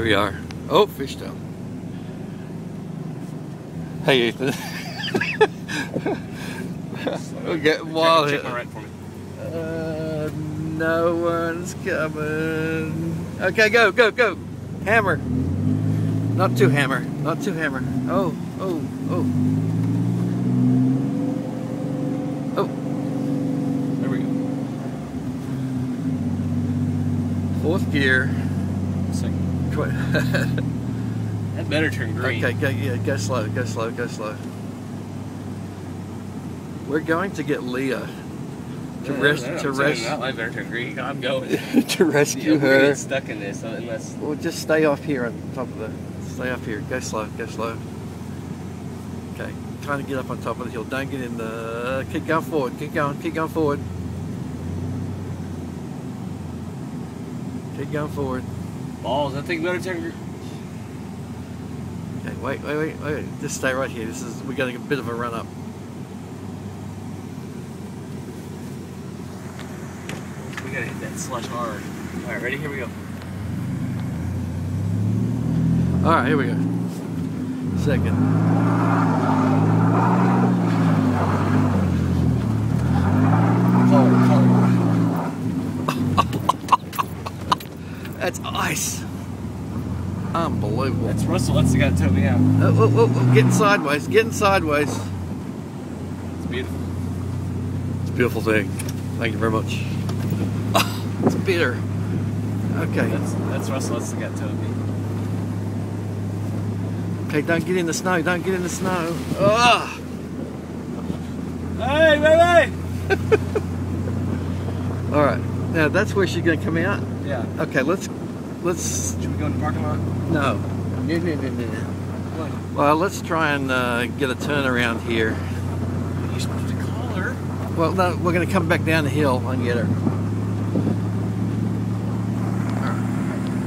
Here we are. Oh, fishtail. Hey, Ethan. We're getting wild here. Check my right for me. No one's coming. Okay, go, go, go. Hammer. Not too hammer. Not too hammer. Oh, oh, oh. Oh. There we go. Fourth gear. Second. That better turn green. Okay, go, yeah, go slow, go slow, go slow. We're going to get Leah to I better turn green. I'm going. to rescue We're her. gonna get stuck in this unless. Well, just stay off here on top of the. Stay up here. Go slow, go slow. Okay, trying to get up on top of the hill. Don't get in the. Keep going forward. Keep going forward. Keep going forward. Balls, that thing better turn green. Okay, wait. Just stay right here. We're getting a bit of a run up. We gotta hit that slush hard. Alright, ready? Here we go. Alright, here we go. Second. That's ice. Unbelievable. That's Russell, that's the guy that towed me out. Oh, getting sideways, getting sideways. It's beautiful. It's a beautiful thing. Thank you very much. Oh, it's bitter. Okay. That's Russell, that's the guy that towed me. Okay, don't get in the snow, don't get in the snow. Oh. Hey, wait! Alright, now that's where she's gonna come out? Yeah. Okay, let's. Should we go in the parking lot? No. No. What? Well, let's try and get a turn around here. You're supposed to call her. Well, no, we're gonna come back down the hill and get her.